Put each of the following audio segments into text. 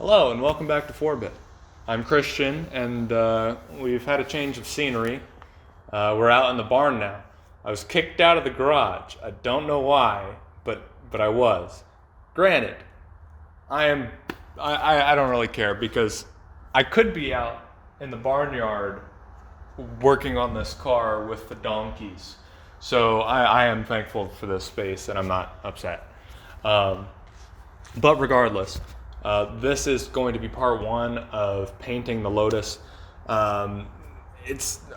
Hello and welcome back to 4-Bit. I'm Christian and we've had a change of scenery. We're out in the barn now. I was kicked out of the garage. I don't know why, but I was. Granted, I don't really care because I could be out in the barnyard working on this car with the donkeys. So I am thankful for this space and I'm not upset. But regardless, this is going to be part one of painting the Lotus. I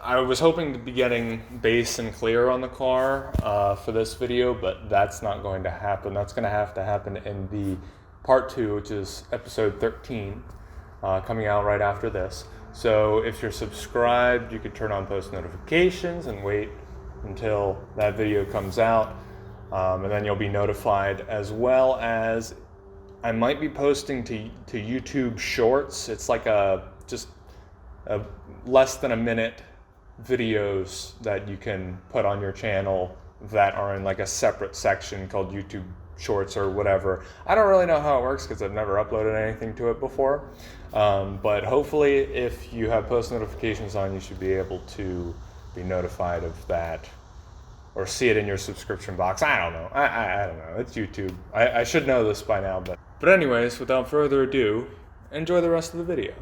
was hoping to be getting bass and clear on the car for this video, but that's not going to happen. That's going to have to happen in the part two, which is episode 13, coming out right after this. So if you're subscribed, you could turn on post notifications and wait until that video comes out, and then you'll be notified, as well as I might be posting to YouTube Shorts. It's like just a less than a minute videos that you can put on your channel that are in like a separate section called YouTube Shorts or whatever. I don't really know how it works because I've never uploaded anything to it before. But hopefully if you have post notifications on, you should be able to be notified of that or see it in your subscription box. I don't know. I don't know. It's YouTube. I should know this by now, but anyways, without further ado, enjoy the rest of the video.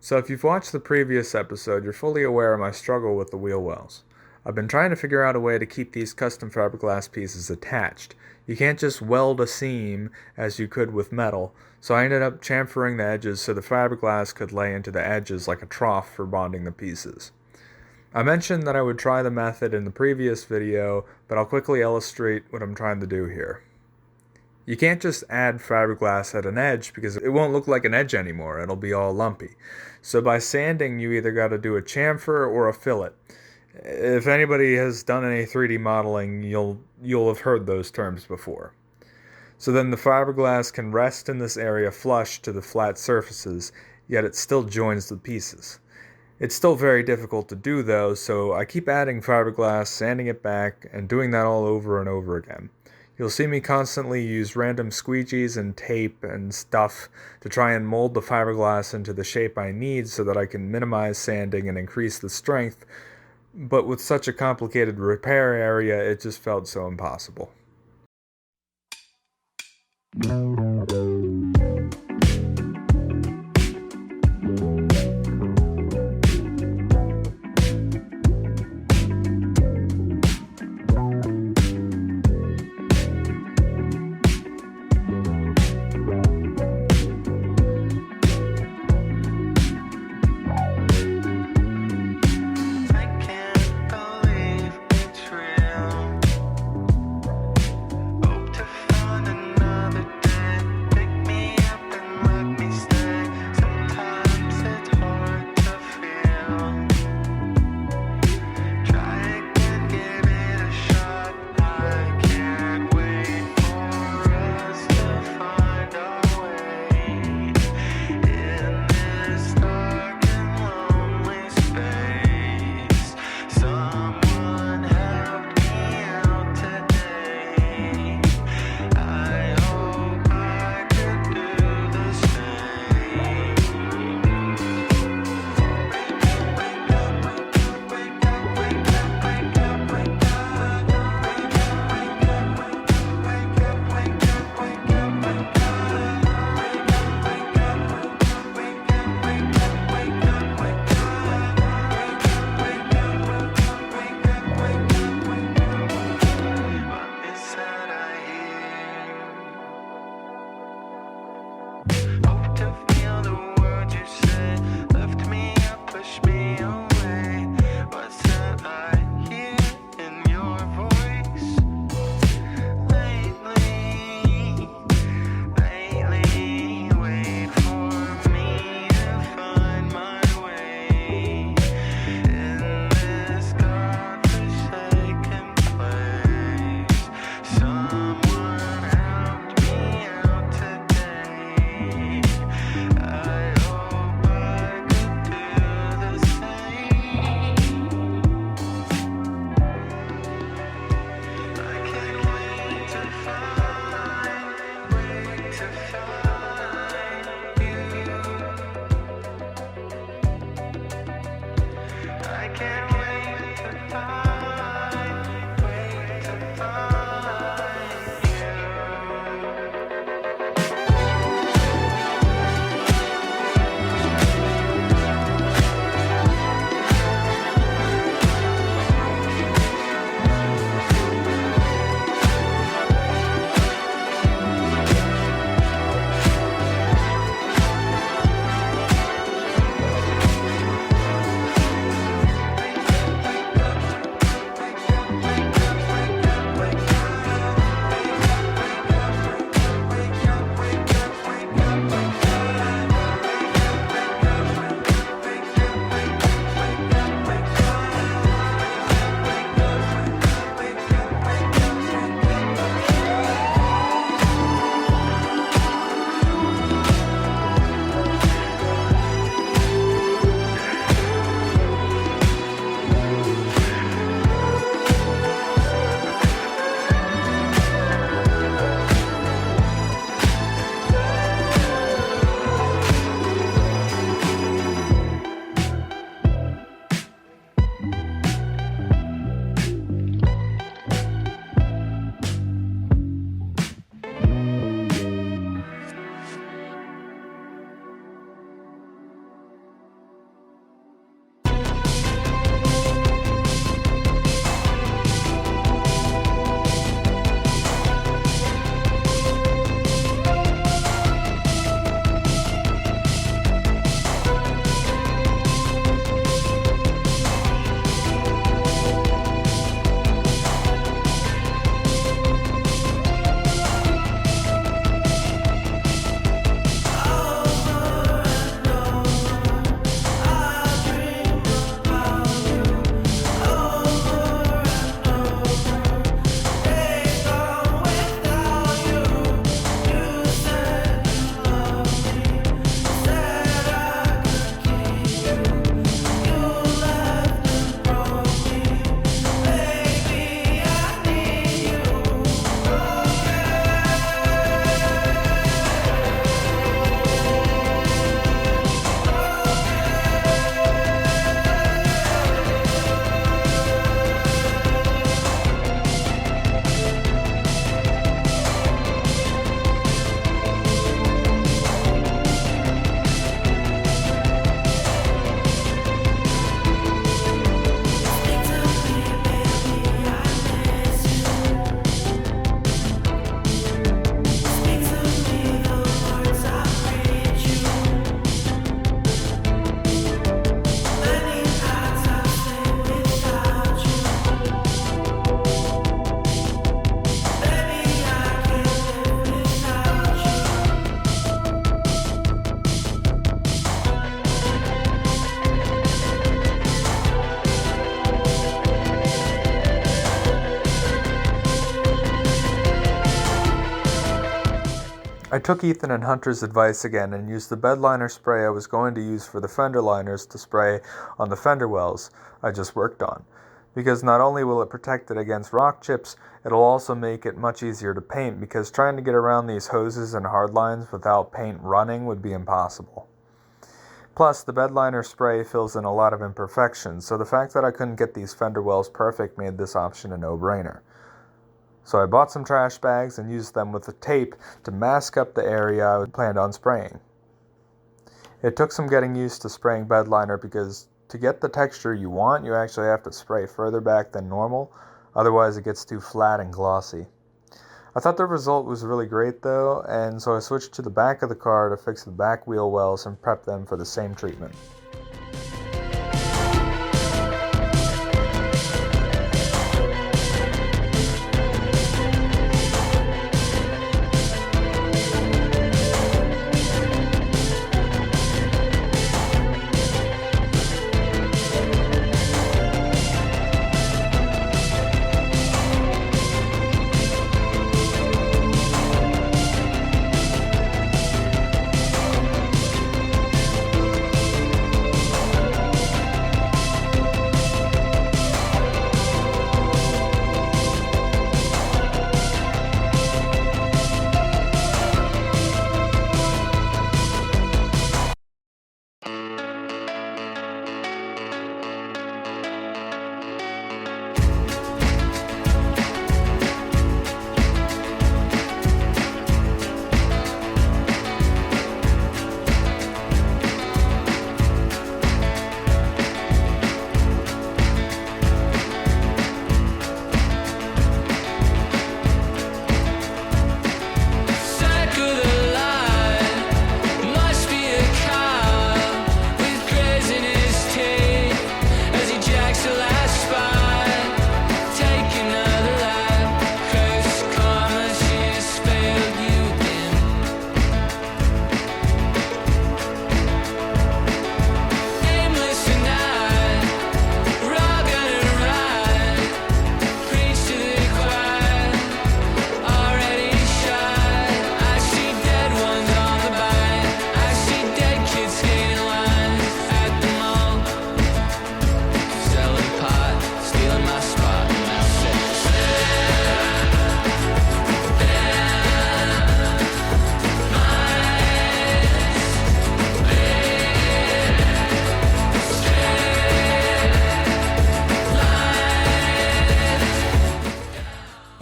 So if you've watched the previous episode, you're fully aware of my struggle with the wheel wells. I've been trying to figure out a way to keep these custom fiberglass pieces attached. You can't just weld a seam as you could with metal, so I ended up chamfering the edges so the fiberglass could lay into the edges like a trough for bonding the pieces. I mentioned that I would try the method in the previous video, but I'll quickly illustrate what I'm trying to do here. You can't just add fiberglass at an edge because it won't look like an edge anymore, it'll be all lumpy. So by sanding, you either got to do a chamfer or a fillet. If anybody has done any 3D modeling, you'll have heard those terms before. So then the fiberglass can rest in this area flush to the flat surfaces, yet it still joins the pieces. It's still very difficult to do though, so I keep adding fiberglass, sanding it back, and doing that all over and over again. You'll see me constantly use random squeegees and tape and stuff to try and mold the fiberglass into the shape I need so that I can minimize sanding and increase the strength, but with such a complicated repair area, it just felt so impossible. Hope to find another day. I took Ethan and Hunter's advice again and used the bedliner spray I was going to use for the fender liners to spray on the fender wells I just worked on, because not only will it protect it against rock chips, it'll also make it much easier to paint, because trying to get around these hoses and hard lines without paint running would be impossible. Plus, the bedliner spray fills in a lot of imperfections, so the fact that I couldn't get these fender wells perfect made this option a no-brainer. So I bought some trash bags and used them with the tape to mask up the area I planned on spraying. It took some getting used to spraying bedliner, because to get the texture you want, you actually have to spray further back than normal, otherwise it gets too flat and glossy. I thought the result was really great though, and so I switched to the back of the car to fix the back wheel wells and prep them for the same treatment.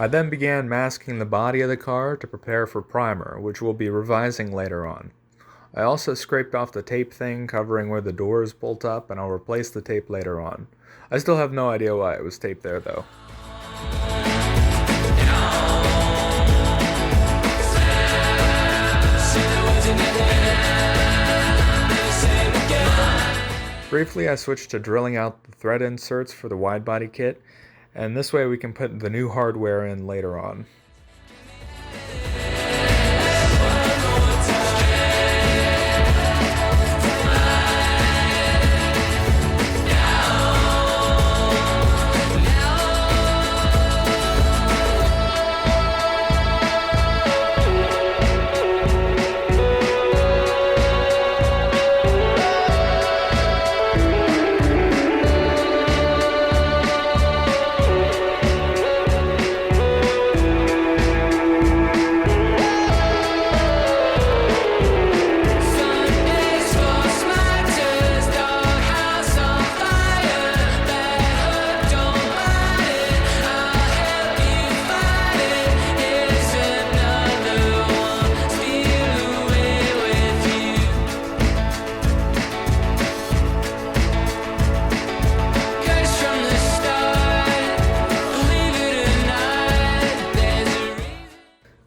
I then began masking the body of the car to prepare for primer, which we'll be revising later on. I also scraped off the tape thing covering where the doors bolt up, and I'll replace the tape later on. I still have no idea why it was taped there though. Briefly, I switched to drilling out the thread inserts for the widebody kit, and this way we can put the new hardware in later on.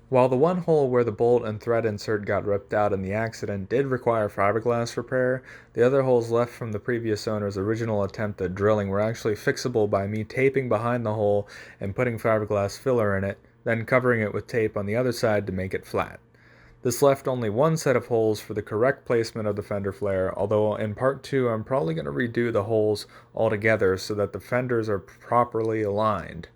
While the one hole where the bolt and thread insert got ripped out in the accident did require fiberglass repair, the other holes left from the previous owner's original attempt at drilling were actually fixable by me taping behind the hole and putting fiberglass filler in it, then covering it with tape on the other side to make it flat. This left only one set of holes for the correct placement of the fender flare, although in part 2 I'm probably going to redo the holes altogether so that the fenders are properly aligned.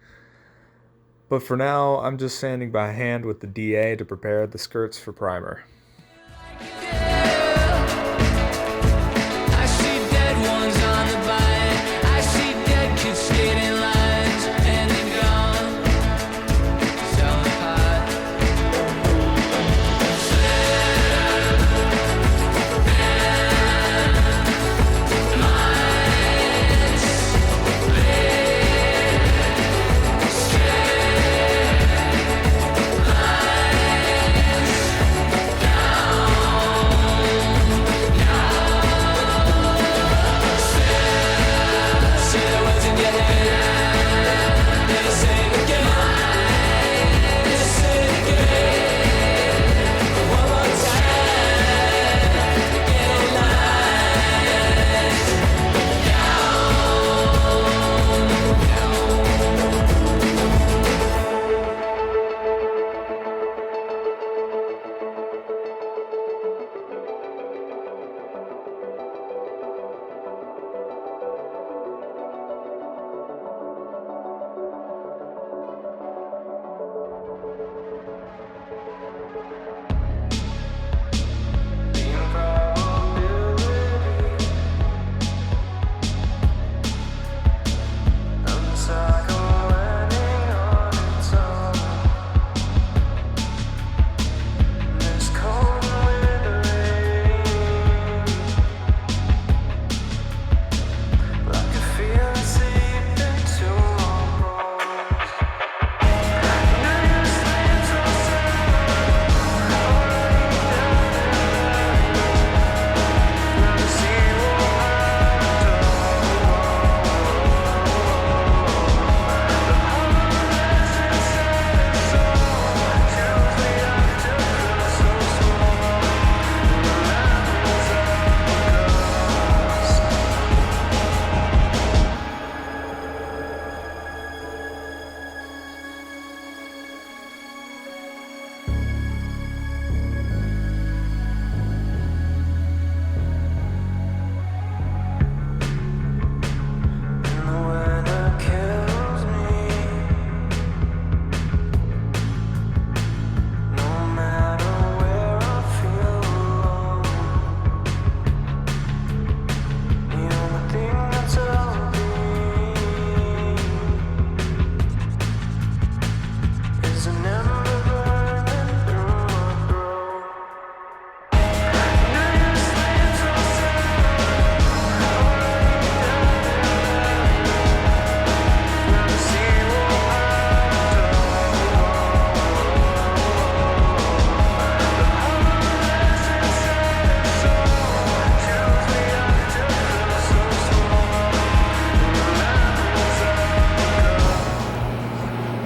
But for now, I'm just sanding by hand with the DA to prepare the skirts for primer.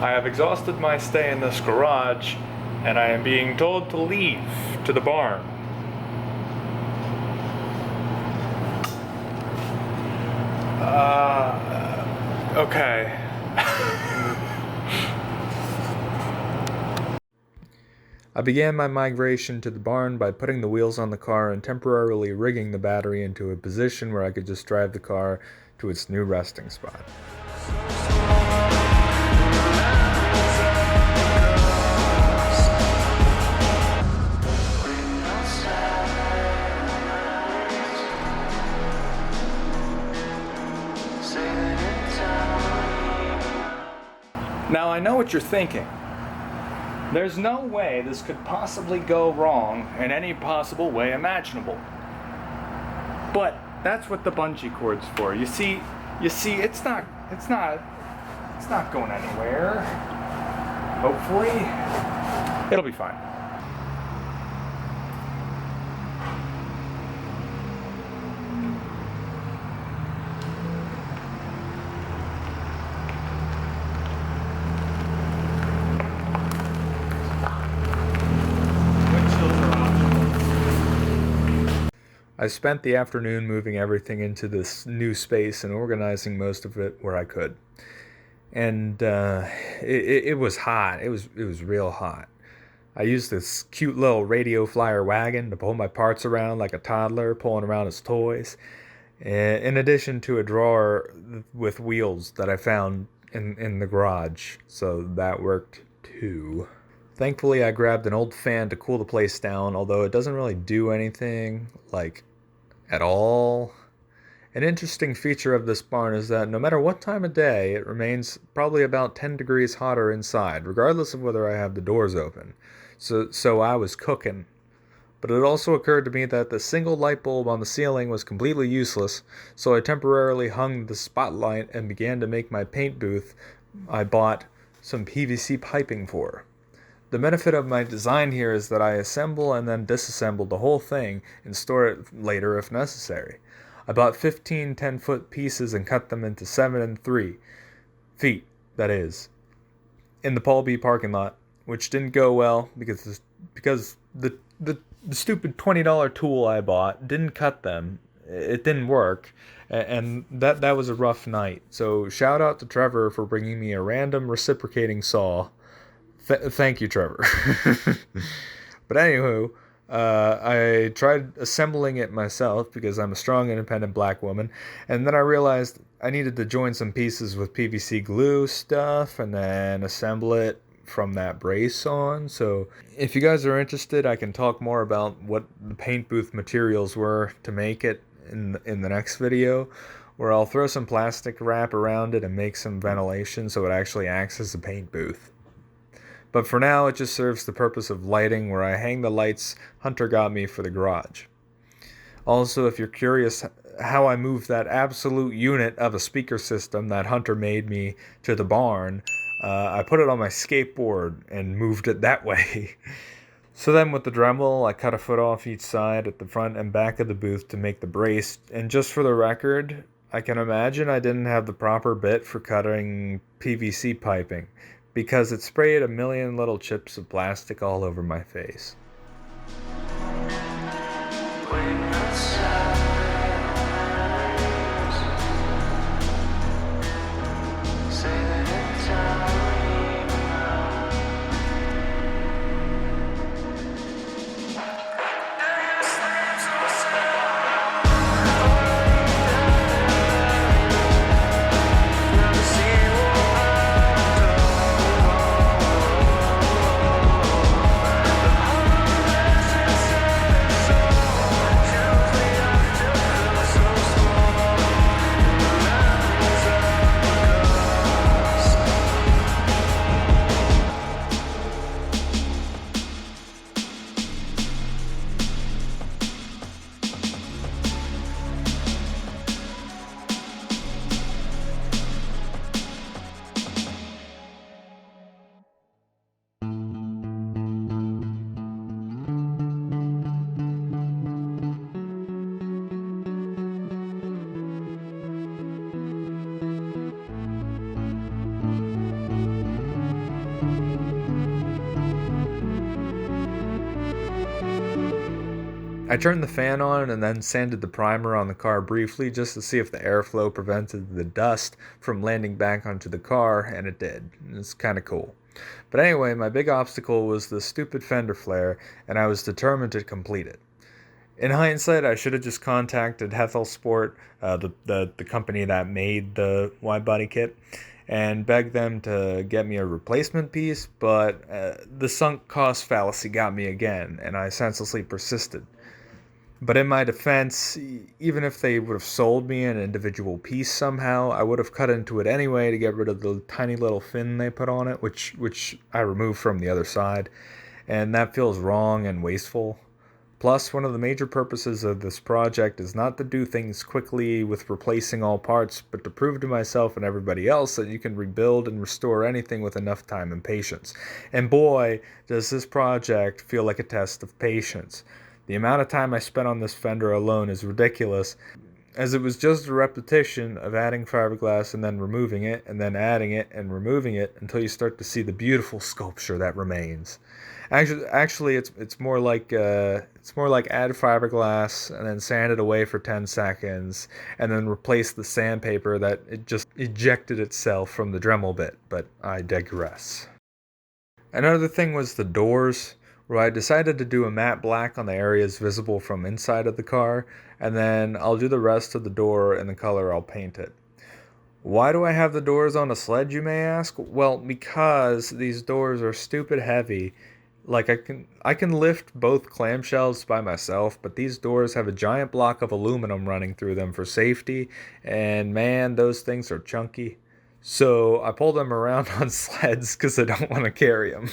I have exhausted my stay in this garage, and I am being told to leave to the barn. Okay. I began my migration to the barn by putting the wheels on the car and temporarily rigging the battery into a position where I could just drive the car to its new resting spot. Now I know what you're thinking. There's no way this could possibly go wrong in any possible way imaginable. But that's what the bungee cord's for. You see, it's not going anywhere. Hopefully, it'll be fine. I spent the afternoon moving everything into this new space and organizing most of it where I could. And it was hot. It was real hot. I used this cute little radio flyer wagon to pull my parts around like a toddler pulling around his toys. In addition to a drawer with wheels that I found in the garage, so that worked too. Thankfully, I grabbed an old fan to cool the place down, although it doesn't really do anything, like, at all. An interesting feature of this barn is that no matter what time of day, it remains probably about 10 degrees hotter inside, regardless of whether I have the doors open. So I was cooking. But it also occurred to me that the single light bulb on the ceiling was completely useless, so I temporarily hung the spotlight and began to make my paint booth I bought some PVC piping for. The benefit of my design here is that I assemble and then disassemble the whole thing and store it later if necessary. I bought 15 10-foot pieces and cut them into 7 and 3 feet, that is, in the Paul B parking lot, which didn't go well because the stupid $20 tool I bought didn't cut them. It didn't work, and that was a rough night. So shout out to Trevor for bringing me a random reciprocating saw. Thank you, Trevor. But anywho, I tried assembling it myself because I'm a strong, independent black woman, and then I realized I needed to join some pieces with PVC glue stuff and then assemble it from that brace on. So if you guys are interested, I can talk more about what the paint booth materials were to make it in the next video, where I'll throw some plastic wrap around it and make some ventilation so it actually acts as a paint booth. But for now, it just serves the purpose of lighting, where I hang the lights Hunter got me for the garage. Also, if you're curious how I moved that absolute unit of a speaker system that Hunter made me to the barn, I put it on my skateboard and moved it that way. So then with the Dremel, I cut a foot off each side at the front and back of the booth to make the brace. And just for the record, I can imagine I didn't have the proper bit for cutting PVC piping, because it sprayed a million little chips of plastic all over my face. I turned the fan on and then sanded the primer on the car briefly just to see if the airflow prevented the dust from landing back onto the car, and it did. It's kind of cool. But anyway, my big obstacle was the stupid fender flare, and I was determined to complete it. In hindsight, I should have just contacted Hethel Sport, the company that made the Widebody kit, and begged them to get me a replacement piece, but the sunk cost fallacy got me again, and I senselessly persisted. But in my defense, even if they would have sold me an individual piece somehow, I would have cut into it anyway to get rid of the tiny little fin they put on it, which I removed from the other side, and that feels wrong and wasteful. Plus, one of the major purposes of this project is not to do things quickly with replacing all parts, but to prove to myself and everybody else that you can rebuild and restore anything with enough time and patience. And boy, does this project feel like a test of patience. The amount of time I spent on this fender alone is ridiculous, as it was just a repetition of adding fiberglass and then removing it, and then adding it and removing it until you start to see the beautiful sculpture that remains. Actually, it's more like add fiberglass and then sand it away for 10 seconds, and then replace the sandpaper that it just ejected itself from the Dremel bit. But I digress. Another thing was the doors, where I decided to do a matte black on the areas visible from inside of the car, and then I'll do the rest of the door in the color I'll paint it. Why do I have the doors on a sled, you may ask? Well, because these doors are stupid heavy. Like I can lift both clamshells by myself, but these doors have a giant block of aluminum running through them for safety, and man, those things are chunky. So I pull them around on sleds because I don't want to carry them.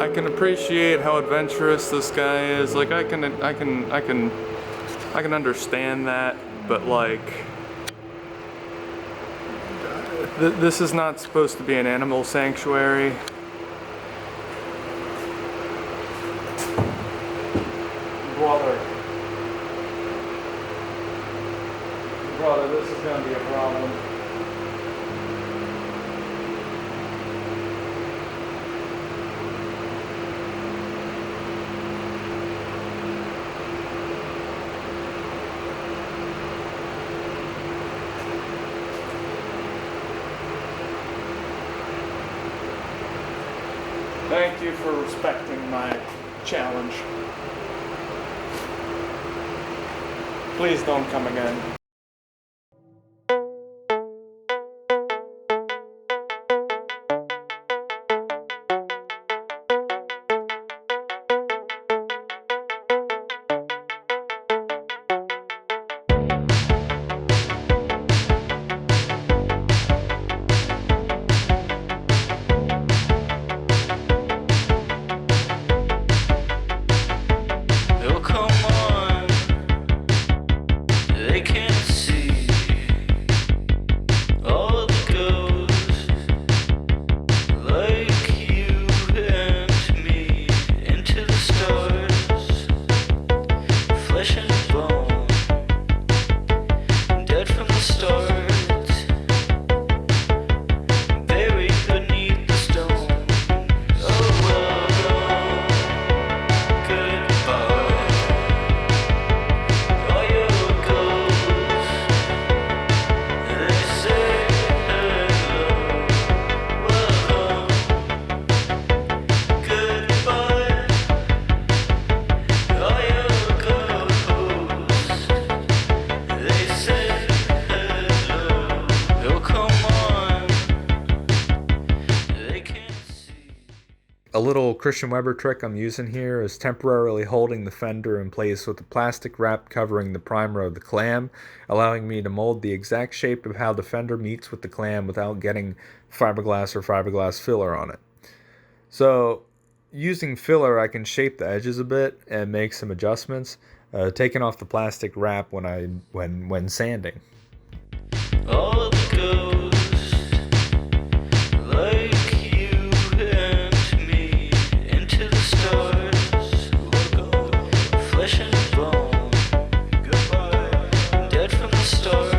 I can appreciate how adventurous this guy is. Like I can understand that, but like this is not supposed to be an animal sanctuary. Brother, this is gonna be a problem. Thank you for respecting my challenge. Please don't come again. Oh, come on. They can't A little Christian Weber trick I'm using here is temporarily holding the fender in place with the plastic wrap covering the primer of the clam, allowing me to mold the exact shape of how the fender meets with the clam without getting fiberglass or fiberglass filler on it. So, using filler, I can shape the edges a bit and make some adjustments, taking off the plastic wrap when sanding. All goes like you and me into the stars. Flesh and bone, goodbye. Dead from the start.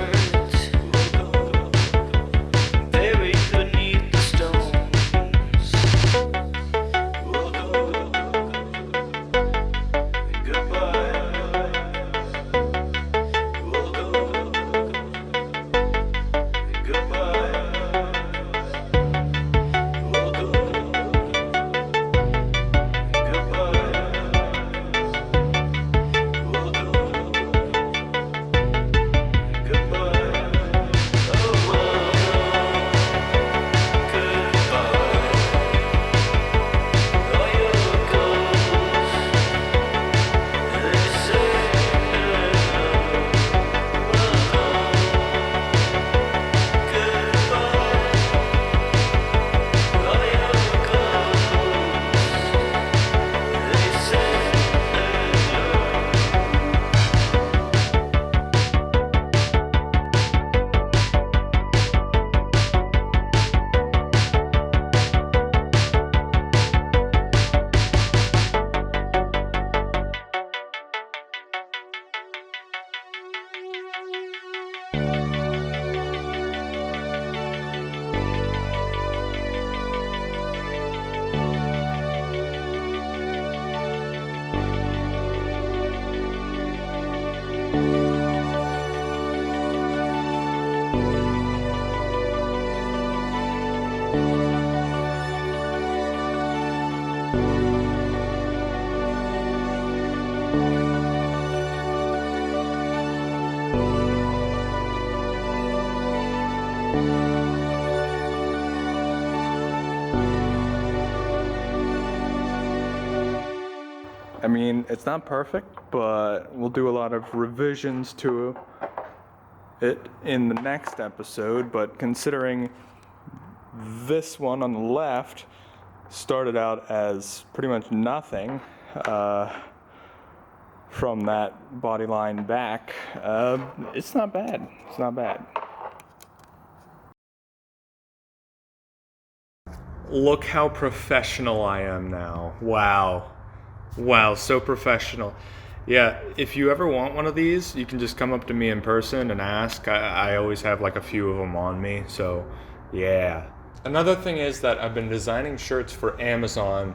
Buried beneath the stones. Goodbye. I mean, it's not perfect, but we'll do a lot of revisions to it in the next episode. But considering this one on the left started out as pretty much nothing from that body line back, it's not bad. It's not bad. Look how professional I am now. Wow, so professional. Yeah, if you ever want one of these, you can just come up to me in person and ask. I always have like a few of them on me, so yeah. Another thing is that I've been designing shirts for Amazon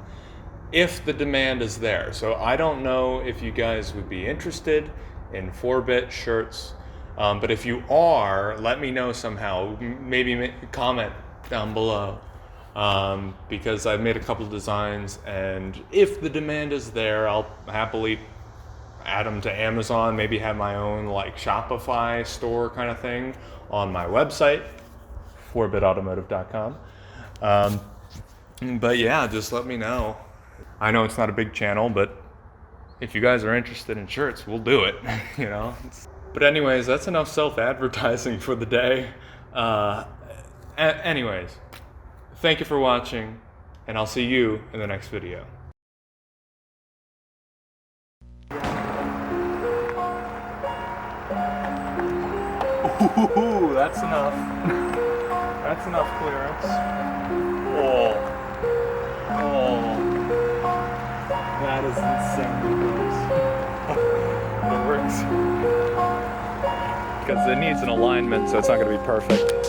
if the demand is there. So I don't know if you guys would be interested in 4-bit shirts, but if you are, let me know somehow. Maybe comment down below. Because I've made a couple of designs, and if the demand is there, I'll happily add them to Amazon, maybe have my own like Shopify store kind of thing on my website, 4bitautomotive.com. But yeah, just let me know. I know it's not a big channel, but if you guys are interested in shirts, we'll do it, you know. But anyways, that's enough self-advertising for the day. Anyways. Thank you for watching, and I'll see you in the next video. Ooh, that's enough. That's enough clearance. Oh, that is insanely close. It works. Because it needs an alignment, so it's not going to be perfect.